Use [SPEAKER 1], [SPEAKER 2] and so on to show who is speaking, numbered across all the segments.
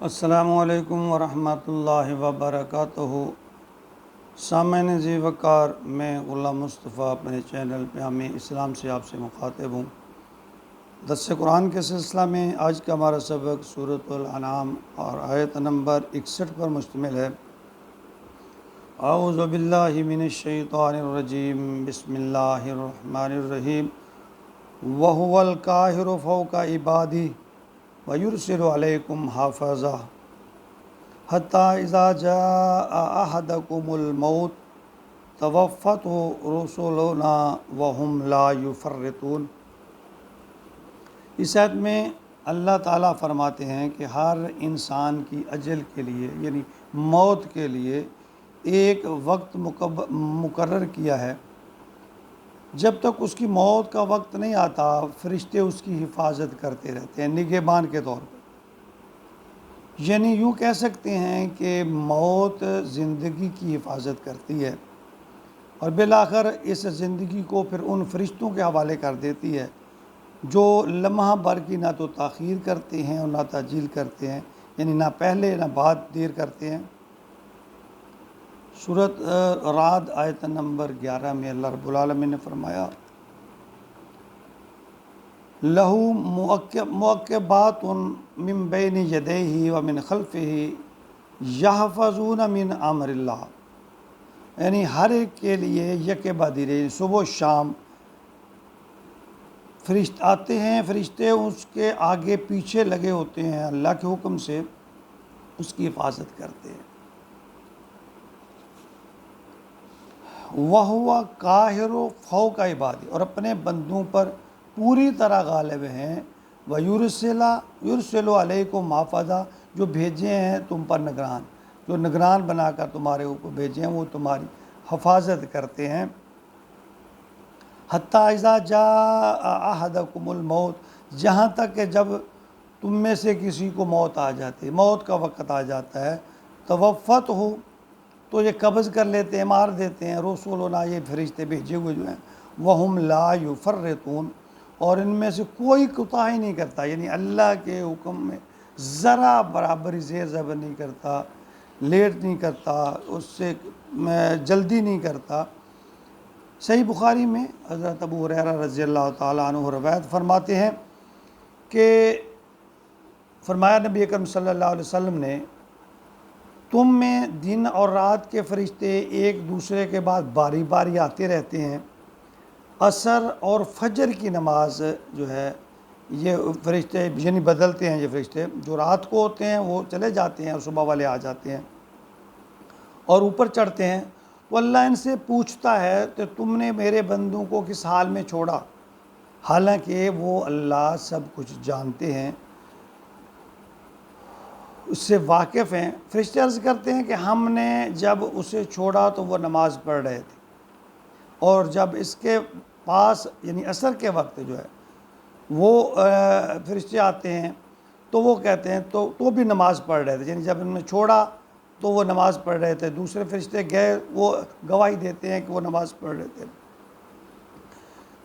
[SPEAKER 1] السلام علیکم ورحمۃ اللہ وبرکاتہ۔ سامعین ذی وقار، میں غلام مصطفیٰ اپنے چینل پیام اسلام سے آپ سے مخاطب ہوں۔ درس قرآن کے سلسلہ میں آج کا ہمارا سبق سورۃ الانعام اور آیت نمبر 61 پر مشتمل ہے۔ اعوذ باللہ من الشیطان الرجیم، بسم اللہ الرحمن الرحیم۔ وَهُوَ الْقَاهِرُ فَوْقَ عِبَادِهِ وَيُرْسِلُ عَلَيْكُمْ حَافِظًا حَتَّى إِذَا جَاءَ أَحَدَكُمُ الْمَوْتُ تَوَفَّتْهُ رُسُلُنَا وَهُمْ لَا يُفَرِّطُونَ۔ اس آیت میں اللہ تعالیٰ فرماتے ہیں کہ ہر انسان کی اجل کے لیے یعنی موت کے لیے ایک وقت مقرر کیا ہے۔ جب تک اس کی موت کا وقت نہیں آتا، فرشتے اس کی حفاظت کرتے رہتے ہیں نگہبان کے طور پر۔ یعنی یوں کہہ سکتے ہیں کہ موت زندگی کی حفاظت کرتی ہے اور بالآخر اس زندگی کو پھر ان فرشتوں کے حوالے کر دیتی ہے جو لمحہ بھر کی نہ تو تاخیر کرتے ہیں اور نہ تعجیل کرتے ہیں، یعنی نہ پہلے نہ بعد دیر کرتے ہیں۔ سورۃ رعد آیت نمبر 11 میں اللہ رب العالمین نے فرمایا، لَهُ مُعَقِّبَاتٌ مِّن بَيْنِ يَدَيْهِ وَمِنْ خَلْفِهِ يَحْفَظُونَ مِنْ أَمْرِ اللَّهِ، یعنی ہر ایک کے لیے یک بدیرے صبح و شام فرشتے آتے ہیں، فرشتے اس کے آگے پیچھے لگے ہوتے ہیں، اللہ کے حکم سے اس کی حفاظت کرتے ہیں۔ وَهُوَ قَاهِرُ فَوْقَ عِبَادِهِ، اور اپنے بندوں پر پوری طرح غالب ہیں۔ وَيُرْسِلُ عَلَيْكُمْ حَافِظًا، جو بھیجے ہیں تم پر نگران، جو نگران بنا کر تمہارے اوپر بھیجے ہیں، وہ تمہاری حفاظت کرتے ہیں۔ حَتَّى إِذَا جَاءَ أَحَدَكُمُ الْمَوْتُ، جہاں تک کہ جب تم میں سے کسی کو موت آ جاتی ہے، موت کا وقت آ جاتا ہے، توفت تو یہ قبض کر لیتے ہیں، مار دیتے ہیں، رسولنا، یہ فرشتے بھیجے ہوئے جو ہیں، وَهُمْ لَا يُفَرِّطُونَ، اور ان میں سے کوئی کوتاہی نہیں کرتا، یعنی اللہ کے حکم میں ذرا برابر زیر زبر نہیں کرتا، لیٹ نہیں کرتا، اس سے جلدی نہیں کرتا۔ صحیح بخاری میں حضرت ابو ہریرہ رضی اللہ تعالیٰ عنہ روایت فرماتے ہیں کہ فرمایا نبی اکرم صلی اللہ علیہ وسلم نے، تم میں دن اور رات کے فرشتے ایک دوسرے کے بعد باری باری آتے رہتے ہیں۔ عصر اور فجر کی نماز جو ہے، یہ فرشتے یعنی بدلتے ہیں، یہ فرشتے جو رات کو ہوتے ہیں وہ چلے جاتے ہیں اور صبح والے آ جاتے ہیں اور اوپر چڑھتے ہیں۔ تو اللہ ان سے پوچھتا ہے کہ تم نے میرے بندوں کو کس حال میں چھوڑا، حالانکہ وہ اللہ سب کچھ جانتے ہیں، اس سے واقف ہیں۔ فرشتے عرض کرتے ہیں کہ ہم نے جب اسے چھوڑا تو وہ نماز پڑھ رہے تھے، اور جب اس کے پاس یعنی عصر کے وقت جو ہے وہ فرشتے آتے ہیں تو وہ کہتے ہیں تو بھی نماز پڑھ رہے تھے، یعنی جب انہوں نے چھوڑا تو وہ نماز پڑھ رہے تھے، دوسرے فرشتے گئے وہ گواہی دیتے ہیں کہ وہ نماز پڑھ رہے تھے۔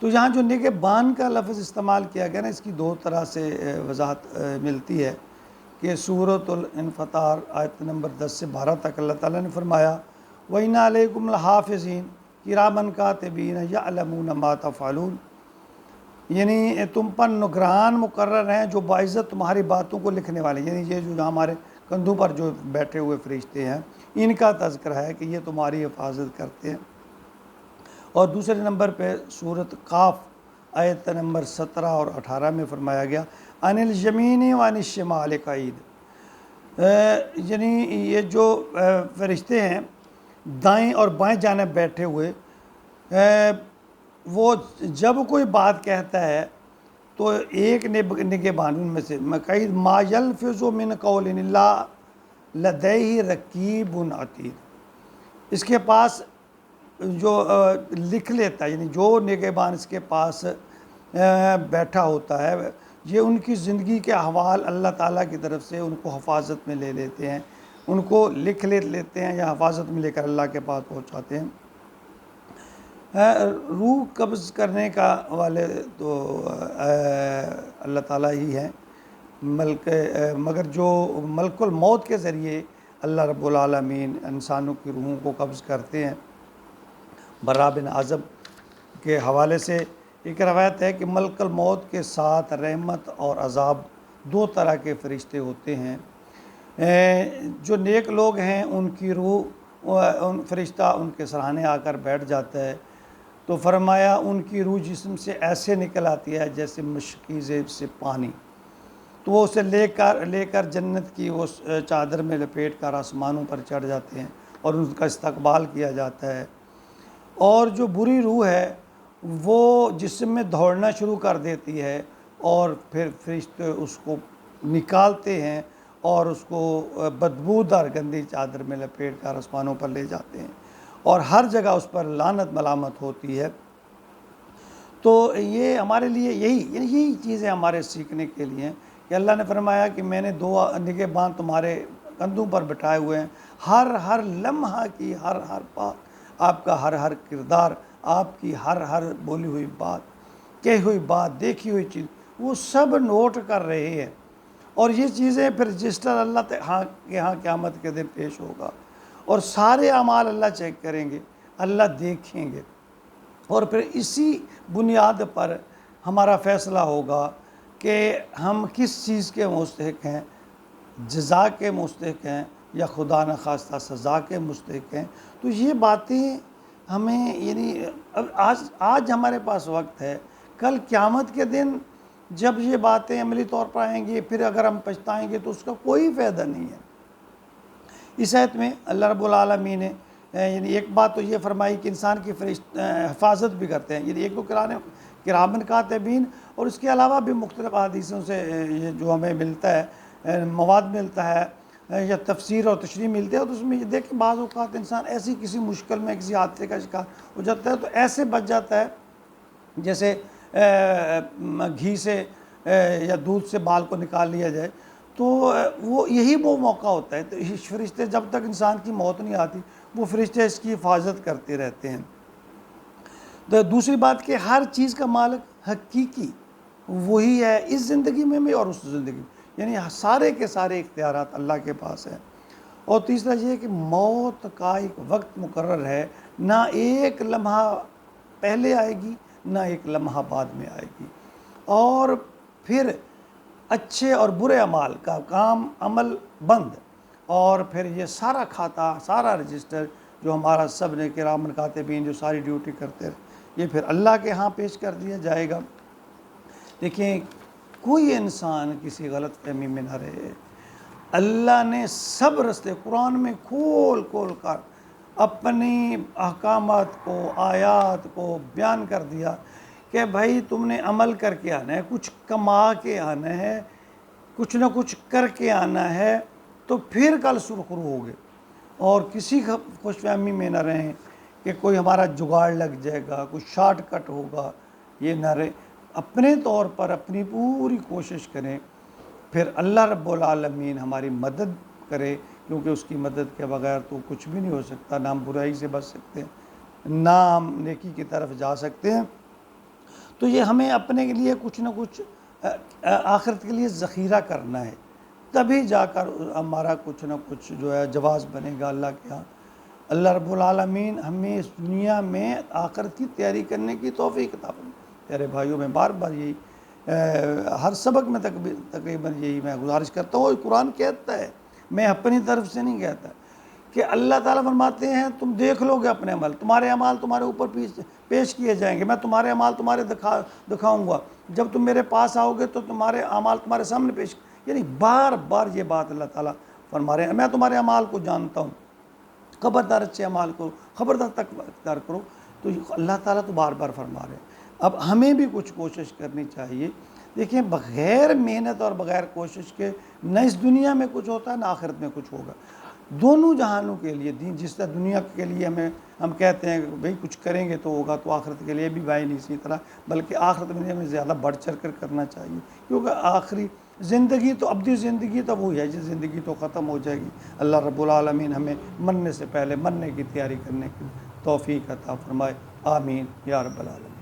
[SPEAKER 1] تو یہاں جو نگہبان کا لفظ استعمال کیا گیا نا، اس کی دو طرح سے وضاحت ملتی ہے کہ سورۃ الانفطار آیت نمبر 10 سے 12 تک اللہ تعالیٰ نے فرمایا، وَإِنَّ عَلَيْكُمْ لَحَافِظِينَ كِرَامًا كَاتِبِينَ يَعْلَمُونَ مَا تَفْعَلُونَ، یعنی تم پر نگران مقرر ہیں جو باعزت تمہاری باتوں کو لکھنے والے، یعنی یہ جو ہمارے کندھوں پر جو بیٹھے ہوئے فرشتے ہیں، ان کا تذکرہ ہے کہ یہ تمہاری حفاظت کرتے ہیں۔ اور دوسرے نمبر پہ سورۃ قاف آیت نمبر 17 اور 18 میں فرمایا گیا، عن الیمین وعن الشمال قعید، یعنی یہ جو فرشتے ہیں دائیں اور بائیں جانب بیٹھے ہوئے، وہ جب کوئی بات کہتا ہے تو ایک نگہبان ان میں سے قعید، ما یلفظ من قول الا لدیہ رقیب عتید، اس کے پاس جو لکھ لیتا ہے، یعنی جو نگہبان اس کے پاس بیٹھا ہوتا ہے، یہ ان کی زندگی کے احوال اللہ تعالیٰ کی طرف سے ان کو حفاظت میں لے لیتے ہیں، ان کو لکھ لیتے ہیں یا حفاظت میں لے کر اللہ کے پاس پہنچاتے ہیں۔ روح قبض کرنے کا والے تو اللہ تعالیٰ ہی ہیں، مگر جو ملک الموت کے ذریعے اللہ رب العالمین انسانوں کی روحوں کو قبض کرتے ہیں، برا بن عازب کے حوالے سے ایک روایت ہے کہ ملک الموت کے ساتھ رحمت اور عذاب دو طرح کے فرشتے ہوتے ہیں۔ جو نیک لوگ ہیں ان کی روح، ان فرشتہ ان کے سرانے آ کر بیٹھ جاتا ہے، تو فرمایا ان کی روح جسم سے ایسے نکل آتی ہے جیسے مشکیزے سے پانی، تو وہ اسے لے کر جنت کی وہ چادر میں لپیٹ کر آسمانوں پر چڑھ جاتے ہیں اور ان کا استقبال کیا جاتا ہے۔ اور جو بری روح ہے وہ جسم میں دوڑنا شروع کر دیتی ہے، اور پھر فرشتے اس کو نکالتے ہیں اور اس کو بدبودار گندی چادر میں لپیٹ کر آسمانوں پر لے جاتے ہیں، اور ہر جگہ اس پر لعنت ملامت ہوتی ہے۔ تو یہ ہمارے لیے یہی چیزیں ہمارے سیکھنے کے لیے ہیں کہ اللہ نے فرمایا کہ میں نے دو نگہبان تمہارے کندھوں پر بٹھائے ہوئے ہیں، ہر لمحہ کی ہر بات، آپ کا ہر کردار، آپ کی ہر بولی ہوئی بات، کہی ہوئی بات، دیکھی ہوئی چیز، وہ سب نوٹ کر رہے ہیں، اور یہ چیزیں پھر رجسٹر اللہ کے ہاں قیامت کے دن پیش ہوگا، اور سارے اعمال اللہ چیک کریں گے، اللہ دیکھیں گے، اور پھر اسی بنیاد پر ہمارا فیصلہ ہوگا کہ ہم کس چیز کے مستحق ہیں، جزا کے مستحق ہیں یا خدا نخواستہ سزا کے مستحق ہیں۔ تو یہ باتیں ہمیں آج ہمارے پاس وقت ہے، کل قیامت کے دن جب یہ باتیں عملی طور پر آئیں گی، پھر اگر ہم پچھتائیں گے تو اس کا کوئی فائدہ نہیں ہے۔ اس آیت میں اللہ رب العالمین نے ایک بات تو یہ فرمائی کہ انسان کی حفاظت بھی کرتے ہیں، ایک تو کرامن کاتبین، اور اس کے علاوہ بھی مختلف احادیثوں سے یہ جو ہمیں ملتا ہے، مواد ملتا ہے یا تفسیر اور تشریح ملتے ہیں، تو اس میں یہ دیکھیں بعض اوقات انسان ایسی کسی مشکل میں کسی حادثے کا شکار ہو جاتا ہے تو ایسے بچ جاتا ہے جیسے گھی سے یا دودھ سے بال کو نکال لیا جائے، تو وہ موقع ہوتا ہے۔ تو فرشتے جب تک انسان کی موت نہیں آتی وہ فرشتے اس کی حفاظت کرتے رہتے ہیں۔ تو دوسری بات کہ ہر چیز کا مالک حقیقی وہی ہے، اس زندگی میں بھی اور اس زندگی میں، یعنی سارے کے سارے اختیارات اللہ کے پاس ہیں۔ اور تیسرا یہ ہے کہ موت کا ایک وقت مقرر ہے، نہ ایک لمحہ پہلے آئے گی نہ ایک لمحہ بعد میں آئے گی، اور پھر اچھے اور برے اعمال کا عمل بند، اور پھر یہ سارا کھاتا، سارا رجسٹر جو ہمارا سب نے کرامن کاتبین جو ساری ڈیوٹی کرتے ہیں، یہ پھر اللہ کے ہاں پیش کر دیا جائے گا۔ دیکھیں، کوئی انسان کسی غلط فہمی میں نہ رہے، اللہ نے سب رستے قرآن میں کھول کر اپنی احکامات کو، آیات کو بیان کر دیا کہ بھائی تم نے عمل کر کے آنا ہے، کچھ کما کے آنا ہے، کچھ نہ کچھ کر کے آنا ہے، تو پھر کل سرخرو ہوگے، اور کسی خوش فہمی میں نہ رہیں کہ کوئی ہمارا جگاڑ لگ جائے گا، کوئی شارٹ کٹ ہوگا، یہ نہ رہے، اپنے طور پر اپنی پوری کوشش کریں، پھر اللہ رب العالمین ہماری مدد کرے، کیونکہ اس کی مدد کے بغیر تو کچھ بھی نہیں ہو سکتا، نہ ہم برائی سے بچ سکتے ہیں نہ ہم نیکی کی طرف جا سکتے ہیں۔ تو یہ ہمیں اپنے لیے کچھ نہ کچھ آخرت کے لیے ذخیرہ کرنا ہے، تبھی جا کر ہمارا کچھ نہ کچھ جو ہے جواز بنے گا اللہ کے ہاں۔ اللہ رب العالمین ہمیں اس دنیا میں آخرت کی تیاری کرنے کی توفیق عطا فرمائے۔ پیارے بھائیوں، میں بار بار یہی ہر سبق میں تقریباً یہی میں گزارش کرتا ہوں، قرآن کہتا ہے، میں اپنی طرف سے نہیں کہتا، کہ اللہ تعالیٰ فرماتے ہیں تم دیکھ لو گے اپنے عمل، تمہارے اعمال تمہارے اوپر پیش کیے جائیں گے، میں تمہارے اعمال تمہارے دکھاؤں گا، جب تم میرے پاس آؤ گے تو تمہارے اعمال تمہارے سامنے پیش، یعنی بار بار یہ بات اللہ تعالیٰ فرما رہے ہیں، میں تمہارے اعمال کو جانتا ہوں، خبردار اچھے اعمال کرو، خبردار تقوی اختیار کرو۔ تو اللہ تعالیٰ تو بار بار فرما رہے ہیں۔ اب ہمیں بھی کچھ کوشش کرنی چاہیے۔ دیکھیں، بغیر محنت اور بغیر کوشش کے نہ اس دنیا میں کچھ ہوتا ہے نہ آخرت میں کچھ ہوگا، دونوں جہانوں کے لیے۔ جس طرح دنیا کے لیے ہم کہتے ہیں کہ بھئی کچھ کریں گے تو ہوگا، تو آخرت کے لیے بھی بھائی نہیں اسی طرح، بلکہ آخرت میں ہمیں زیادہ بڑھ چڑھ کر کرنا چاہیے، کیونکہ آخری زندگی تو ابدی زندگی تو وہی ہے، جس زندگی تو ختم ہو جائے گی۔ اللہ رب العالمین ہمیں مرنے سے پہلے مرنے کی تیاری کرنے کی توفیق عطا فرمائے، آمین یا رب العالمین۔